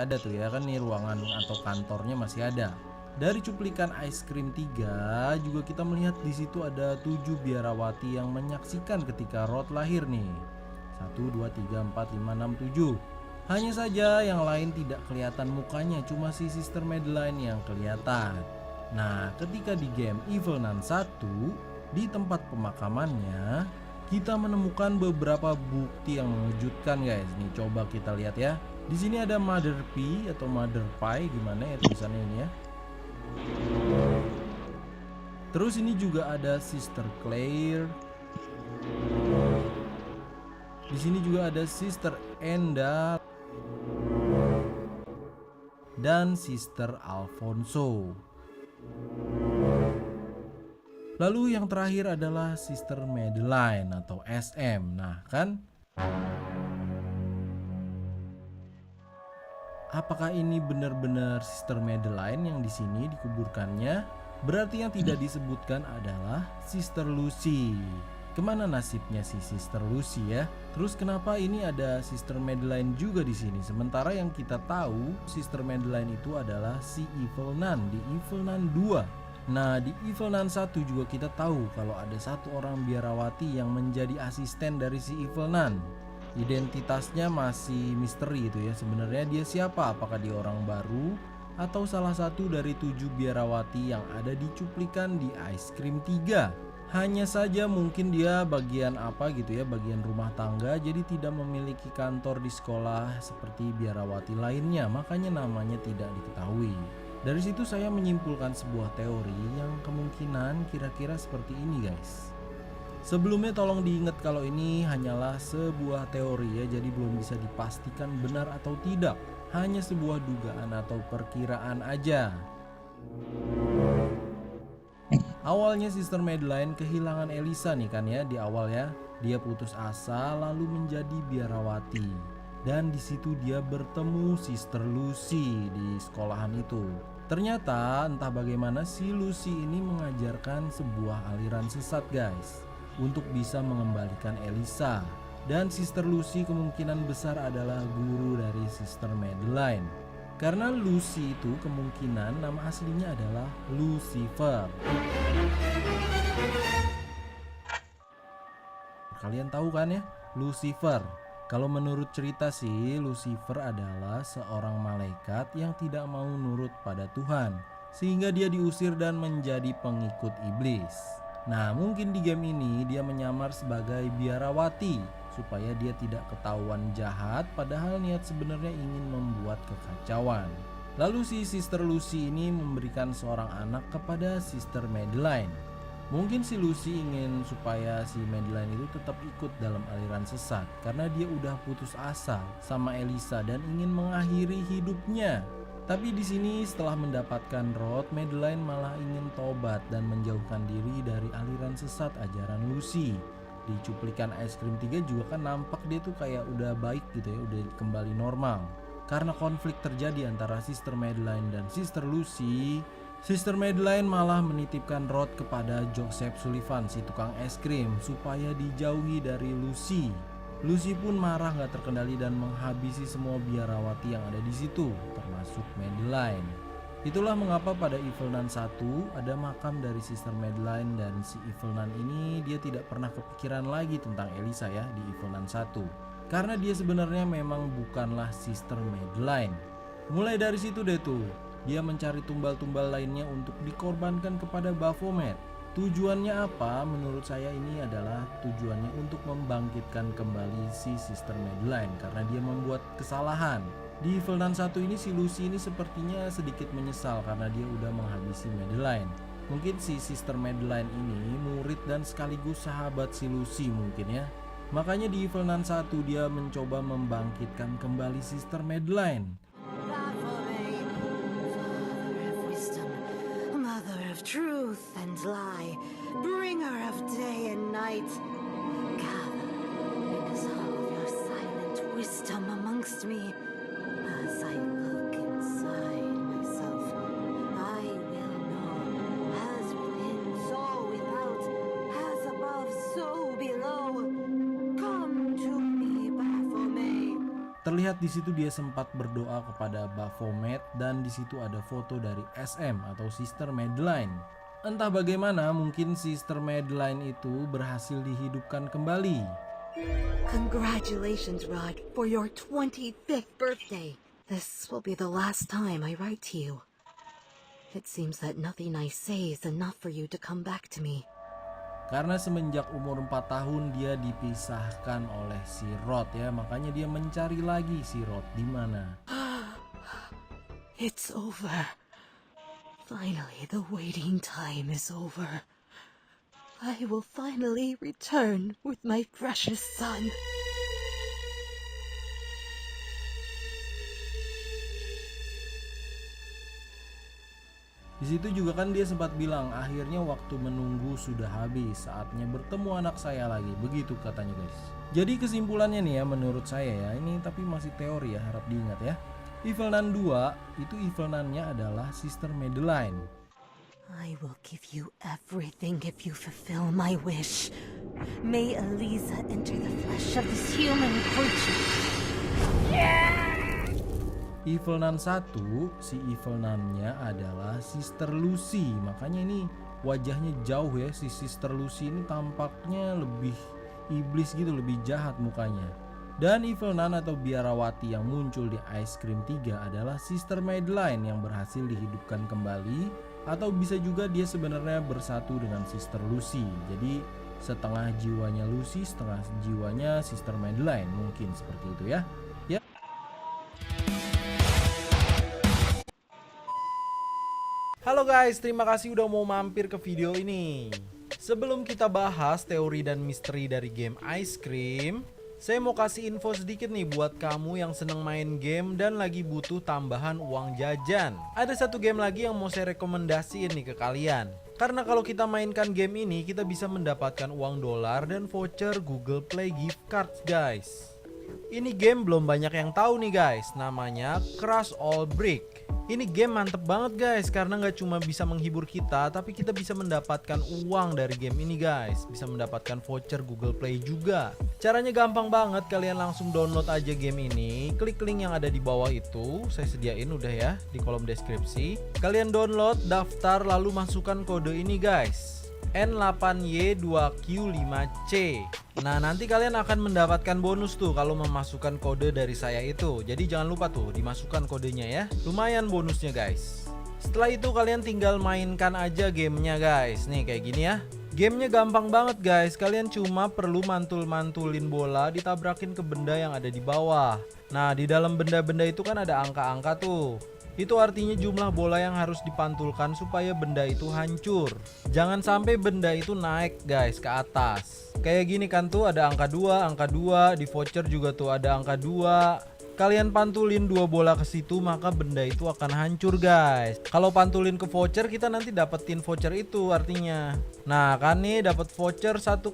ada tuh ya kan, nih ruangan atau kantornya masih ada. Dari cuplikan Ice Cream 3 juga kita melihat di situ ada 7 biarawati yang menyaksikan ketika Rod lahir nih. 1, 2, 3, 4, 5, 6, 7. Hanya saja yang lain tidak kelihatan mukanya, cuma si Sister Madeline yang kelihatan. Nah, ketika di game Evil Nun 1, di tempat pemakamannya, kita menemukan beberapa bukti yang mengejutkan guys. Nih coba kita lihat ya. Di sini ada Mother P atau Mother Pi, gimana ya tulisannya ini ya. Terus ini juga ada Sister Claire. Di sini juga ada Sister Enda dan Sister Alfonso. Lalu yang terakhir adalah Sister Madeline atau SM. Nah, kan apakah ini benar-benar Sister Madeline yang di sini dikuburkannya? Berarti yang tidak disebutkan adalah Sister Lucy. Kemana nasibnya si Sister Lucy ya? Terus kenapa ini ada Sister Madeline juga di sini? Sementara yang kita tahu Sister Madeline itu adalah si Evil Nun di Evil Nun 2. Nah, di Evil Nun 1 juga kita tahu kalau ada satu orang biarawati yang menjadi asisten dari si Evil Nun. Identitasnya masih misteri itu ya. Sebenarnya dia siapa? Apakah dia orang baru atau salah satu dari 7 biarawati yang ada di cuplikan di Ice Cream 3? Hanya saja mungkin dia bagian apa gitu ya, bagian rumah tangga, jadi tidak memiliki kantor di sekolah seperti biarawati lainnya, makanya namanya tidak diketahui. Dari situ saya menyimpulkan sebuah teori yang kemungkinan kira-kira seperti ini guys. Sebelumnya tolong diingat kalau ini hanyalah sebuah teori ya, jadi belum bisa dipastikan benar atau tidak. Hanya sebuah dugaan atau perkiraan aja. Awalnya Sister Madeline kehilangan Elisa nih kan ya di awal ya. Dia putus asa lalu menjadi biarawati. Dan di situ dia bertemu Sister Lucy di sekolahan itu. Ternyata entah bagaimana si Lucy ini mengajarkan sebuah aliran sesat guys, untuk bisa mengembalikan Elisa. Dan Sister Lucy kemungkinan besar adalah guru dari Sister Madeline. Karena Lucy itu kemungkinan nama aslinya adalah Lucifer. Kalian tahu kan ya, Lucifer. Kalau menurut cerita sih, Lucifer adalah seorang malaikat yang tidak mau nurut pada Tuhan, sehingga dia diusir dan menjadi pengikut iblis. Nah, mungkin di game ini dia menyamar sebagai biarawati supaya dia tidak ketahuan jahat, padahal niat sebenarnya ingin membuat kekacauan. Lalu si Sister Lucy ini memberikan seorang anak kepada Sister Madeline. Mungkin si Lucy ingin supaya si Madeline itu tetap ikut dalam aliran sesat karena dia udah putus asa sama Elisa dan ingin mengakhiri hidupnya. Tapi di sini setelah mendapatkan Rod, Madeline malah ingin tobat dan menjauhkan diri dari aliran sesat ajaran Lucy. Di cuplikan Ice Cream 3 juga kan nampak dia tuh kayak udah baik gitu ya, udah kembali normal. Karena konflik terjadi antara Sister Madeline dan Sister Lucy, Sister Madeline malah menitipkan Rod kepada Joseph Sullivan si tukang es krim supaya dijauhi dari Lucy. Lucy pun marah gak terkendali dan menghabisi semua biarawati yang ada di situ, termasuk Madeline. Itulah mengapa pada Evil Nun 1 ada makam dari Sister Madeline, dan si Evil Nun ini dia tidak pernah kepikiran lagi tentang Elisa ya di Evil Nun 1. Karena dia sebenarnya memang bukanlah Sister Madeline. Mulai dari situ deh tuh, dia mencari tumbal-tumbal lainnya untuk dikorbankan kepada Baphomet. Tujuannya apa? Menurut saya ini adalah tujuannya untuk membangkitkan kembali si Sister Madeline karena dia membuat kesalahan. Di Evil Nun 1 ini si Lucy ini sepertinya sedikit menyesal karena dia udah menghabisi Madeline. Mungkin si Sister Madeline ini murid dan sekaligus sahabat si Lucy mungkin ya. Makanya di Evil Nun 1 dia mencoba membangkitkan kembali Sister Madeline. Truth and lie, bringer of day and night, gather and dissolve your silent wisdom amongst me. As I look inside myself, I will know, as within, so without, as above, so below. Come to me, Baphomet. Terlihat di situ dia sempat berdoa kepada Baphomet dan di situ ada foto dari SM atau Sister Madeline. Entah bagaimana mungkin Sister Madeline itu berhasil dihidupkan kembali. Congratulations, Rod, for your 25th birthday. This will be the last time I write to you. It seems that nothing I say is enough for you to come back to me. Karena semenjak umur 4 tahun dia dipisahkan oleh si Rod ya, makanya dia mencari lagi si Rod di mana. It's over. Finally, the waiting time is over. I will finally return with my precious son. Di situ juga kan dia sempat bilang akhirnya waktu menunggu sudah habis, saatnya bertemu anak saya lagi, begitu katanya guys. Jadi kesimpulannya nih ya menurut saya ya, ini tapi masih teori ya, harap diingat ya. Evil Nun 2 itu Evil Nun-nya adalah Sister Madeline. I will give you everything if you fulfill my wish. May Eliza enter the flesh of this human creature. Evil Nun 1, si Evil Nun-nya adalah Sister Lucy. Makanya ini wajahnya jauh ya, si Sister Lucy ini tampaknya lebih iblis gitu, lebih jahat mukanya. Dan Evil Nun atau biarawati yang muncul di Ice Cream 3 adalah Sister Madeline yang berhasil dihidupkan kembali. Atau bisa juga dia sebenarnya bersatu dengan Sister Lucy. Jadi setengah jiwanya Lucy, setengah jiwanya Sister Madeline, mungkin seperti itu ya. Halo guys, terima kasih udah mau mampir ke video ini. Sebelum kita bahas teori dan misteri dari game Ice Cream, saya mau kasih info sedikit nih buat kamu yang seneng main game dan lagi butuh tambahan uang jajan. Ada satu game lagi yang mau saya rekomendasiin nih ke kalian. Karena kalau kita mainkan game ini, kita bisa mendapatkan uang dolar dan voucher Google Play gift cards guys. Ini game belum banyak yang tahu nih guys, namanya Crash All Brick. Ini game mantep banget guys, karena nggak cuma bisa menghibur kita, tapi kita bisa mendapatkan uang dari game ini guys. Bisa mendapatkan voucher Google Play juga. Caranya gampang banget, kalian langsung download aja game ini. Klik link yang ada di bawah itu, saya sediain udah ya di kolom deskripsi. Kalian download, daftar, lalu masukkan kode ini guys, N8Y2Q5C. Nah nanti kalian akan mendapatkan bonus tuh kalau memasukkan kode dari saya itu. Jadi jangan lupa tuh dimasukkan kodenya ya. Lumayan bonusnya guys. Setelah itu kalian tinggal mainkan aja gamenya guys. Nih kayak gini ya. Gamenya gampang banget guys. Kalian cuma perlu mantul-mantulin bola, ditabrakin ke benda yang ada di bawah. Nah di dalam benda-benda itu kan ada angka-angka tuh. Itu artinya jumlah bola yang harus dipantulkan supaya benda itu hancur. Jangan sampai benda itu naik guys ke atas. Kayak gini kan tuh ada angka 2, di voucher juga tuh ada angka 2. Kalian pantulin 2 bola ke situ maka benda itu akan hancur guys. Kalau pantulin ke voucher kita nanti dapetin voucher itu artinya. Nah kan nih dapat voucher 1,45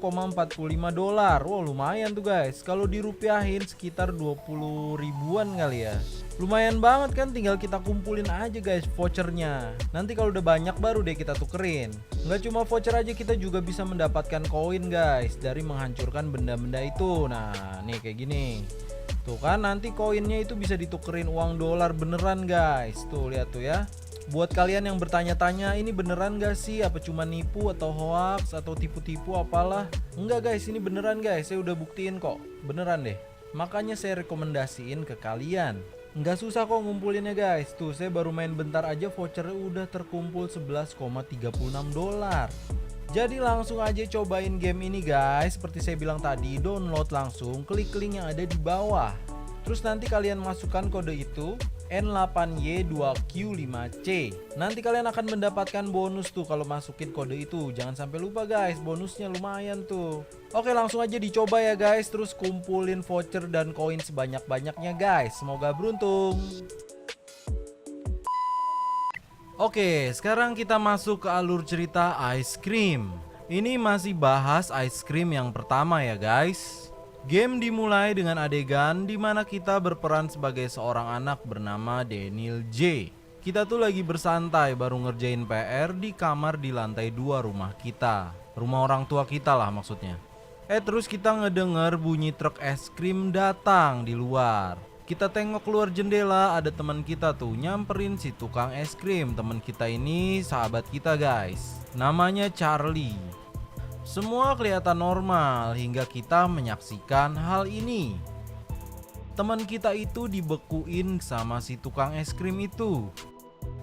dolar. Wow lumayan tuh guys. Kalau dirupiahin sekitar 20 ribuan kali ya. Lumayan banget kan, tinggal kita kumpulin aja guys vouchernya. Nanti kalau udah banyak baru deh kita tukerin. Nggak cuma voucher aja, kita juga bisa mendapatkan koin guys dari menghancurkan benda-benda itu. Nah nih kayak gini. Tuh kan nanti koinnya itu bisa ditukerin uang dolar beneran guys. Tuh lihat tuh ya. Buat kalian yang bertanya-tanya ini beneran gak sih, apa cuma nipu atau hoax atau tipu-tipu apalah. Enggak guys, ini beneran guys, saya udah buktiin kok. Beneran deh. Makanya saya rekomendasiin ke kalian. Nggak susah kok ngumpulinnya guys. Tuh saya baru main bentar aja vouchernya udah terkumpul 11,36 dolar. Jadi langsung aja cobain game ini guys. Seperti saya bilang tadi, download langsung, klik link yang ada di bawah. Terus nanti kalian masukkan kode itu N8Y2Q5C. Nanti kalian akan mendapatkan bonus tuh kalau masukin kode itu. Jangan sampai lupa guys, bonusnya lumayan tuh. Oke langsung aja dicoba ya guys. Terus kumpulin voucher dan koin sebanyak-banyaknya guys. Semoga beruntung. Oke sekarang kita masuk ke alur cerita Ice Cream. Ini masih bahas Ice Cream yang pertama ya guys. Game dimulai dengan adegan di mana kita berperan sebagai seorang anak bernama Daniel J. Kita tuh lagi bersantai baru ngerjain PR di kamar di lantai 2 rumah kita. Rumah orang tua kita lah maksudnya. Terus kita ngedenger bunyi truk es krim datang di luar. Kita tengok keluar jendela, ada teman kita tuh nyamperin si tukang es krim. Teman kita ini sahabat kita guys, namanya Charlie. Semua kelihatan normal hingga kita menyaksikan hal ini. Teman kita itu dibekuin sama si tukang es krim itu.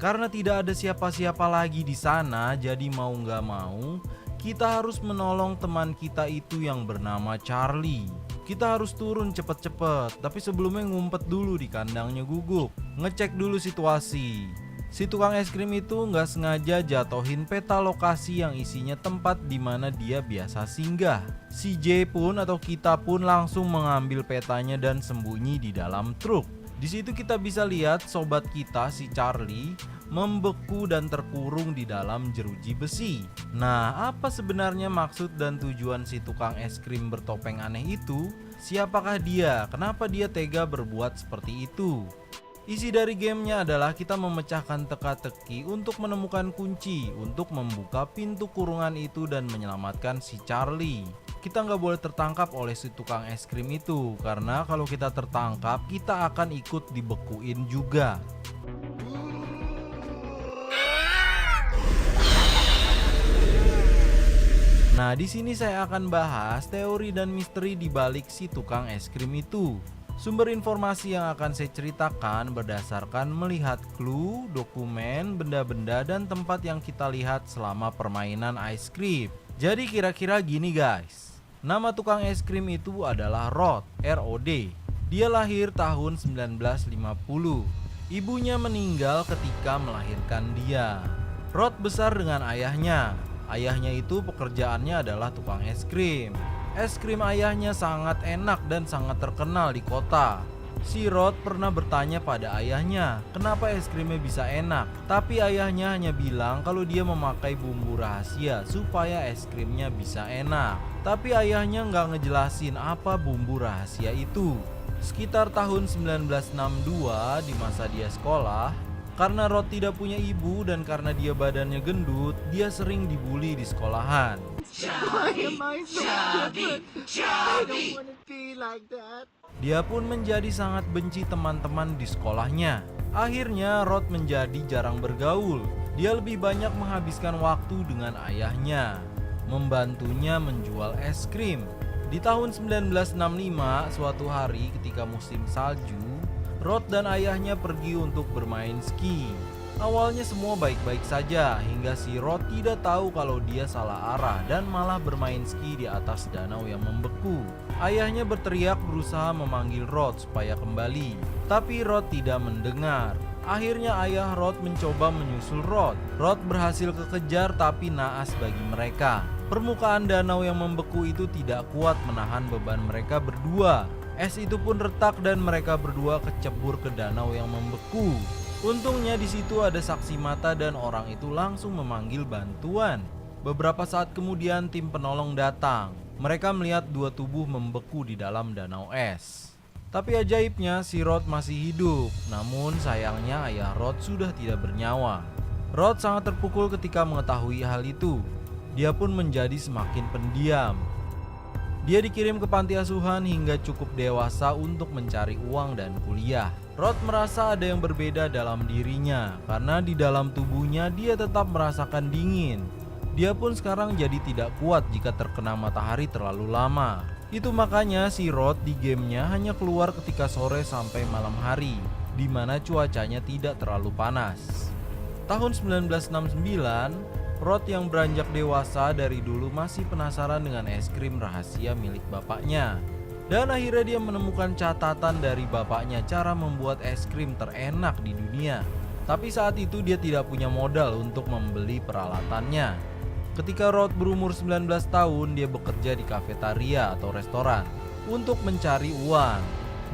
Karena tidak ada siapa-siapa lagi di sana, jadi mau nggak mau kita harus menolong teman kita itu yang bernama Charlie. Kita harus turun cepet-cepet, tapi sebelumnya ngumpet dulu di kandangnya Guguk, ngecek dulu situasi. Si tukang es krim itu nggak sengaja jatohin peta lokasi yang isinya tempat di mana dia biasa singgah. Si J pun atau kita pun langsung mengambil petanya dan sembunyi di dalam truk. Di situ kita bisa lihat sobat kita si Charlie membeku dan terkurung di dalam jeruji besi. Nah, apa sebenarnya maksud dan tujuan si tukang es krim bertopeng aneh itu? Siapakah dia? Kenapa dia tega berbuat seperti itu? Isi dari gamenya adalah kita memecahkan teka-teki untuk menemukan kunci untuk membuka pintu kurungan itu dan menyelamatkan si Charlie. Kita nggak boleh tertangkap oleh si tukang es krim itu, karena kalau kita tertangkap kita akan ikut dibekuin juga. Nah, di sini saya akan bahas teori dan misteri di balik si tukang es krim itu. Sumber informasi yang akan saya ceritakan berdasarkan melihat clue, dokumen, benda-benda dan tempat yang kita lihat selama permainan ice cream. Jadi kira-kira gini guys. Nama tukang es krim itu adalah Rod, R.O.D. Dia lahir tahun 1950. Ibunya meninggal ketika melahirkan dia. Rod besar dengan ayahnya. Ayahnya itu pekerjaannya adalah tukang es krim. Es krim ayahnya sangat enak dan sangat terkenal di kota. Si Rod pernah bertanya pada ayahnya, kenapa es krimnya bisa enak? Tapi ayahnya hanya bilang kalau dia memakai bumbu rahasia supaya es krimnya bisa enak. Tapi ayahnya nggak ngejelasin apa bumbu rahasia itu. Sekitar tahun 1962 di masa dia sekolah, karena Rod tidak punya ibu dan karena dia badannya gendut, dia sering dibully di sekolahan. Dia pun menjadi sangat benci teman-teman di sekolahnya. Akhirnya Rod menjadi jarang bergaul. Dia lebih banyak menghabiskan waktu dengan ayahnya, membantunya menjual es krim. Di tahun 1965, suatu hari ketika musim salju, Rod dan ayahnya pergi untuk bermain ski. Awalnya semua baik-baik saja hingga si Rod tidak tahu kalau dia salah arah dan malah bermain ski di atas danau yang membeku. Ayahnya berteriak berusaha memanggil Rod supaya kembali, tapi Rod tidak mendengar. Akhirnya ayah Rod mencoba menyusul Rod. Rod berhasil kekejar tapi naas bagi mereka. Permukaan danau yang membeku itu tidak kuat menahan beban mereka berdua. Es itu pun retak dan mereka berdua kecebur ke danau yang membeku. Untungnya di situ ada saksi mata dan orang itu langsung memanggil bantuan. Beberapa saat kemudian tim penolong datang. Mereka melihat dua tubuh membeku di dalam danau es. Tapi ajaibnya si Rod masih hidup. Namun sayangnya ayah Rod sudah tidak bernyawa. Rod sangat terpukul ketika mengetahui hal itu. Dia pun menjadi semakin pendiam. Dia dikirim ke panti asuhan hingga cukup dewasa untuk mencari uang dan kuliah. Rod merasa ada yang berbeda dalam dirinya karena di dalam tubuhnya dia tetap merasakan dingin. Dia pun sekarang jadi tidak kuat jika terkena matahari terlalu lama. Itu makanya si Rod di gamenya hanya keluar ketika sore sampai malam hari, di mana cuacanya tidak terlalu panas. Tahun 1969, Rod yang beranjak dewasa dari dulu masih penasaran dengan es krim rahasia milik bapaknya. Dan akhirnya dia menemukan catatan dari bapaknya cara membuat es krim terenak di dunia. Tapi saat itu dia tidak punya modal untuk membeli peralatannya. Ketika Rod berumur 19 tahun, dia bekerja di kafetaria atau restoran untuk mencari uang.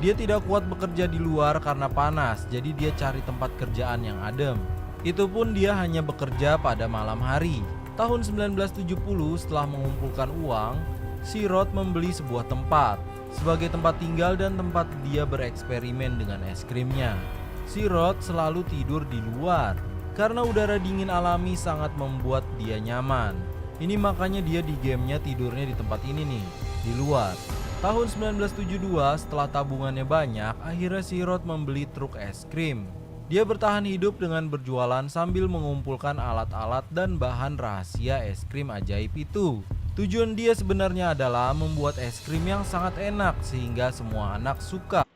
Dia tidak kuat bekerja di luar karena panas, jadi dia cari tempat kerjaan yang adem. Itu pun dia hanya bekerja pada malam hari. Tahun 1970 setelah mengumpulkan uang, si Rod membeli sebuah tempat sebagai tempat tinggal dan tempat dia bereksperimen dengan es krimnya. Si Rod selalu tidur di luar karena udara dingin alami sangat membuat dia nyaman. Ini makanya dia di gamenya tidurnya di tempat ini nih, di luar. Tahun 1972, setelah tabungannya banyak, akhirnya si Rod membeli truk es krim. Dia bertahan hidup dengan berjualan sambil mengumpulkan alat-alat dan bahan rahasia es krim ajaib itu. Tujuan dia sebenarnya adalah membuat es krim yang sangat enak sehingga semua anak suka.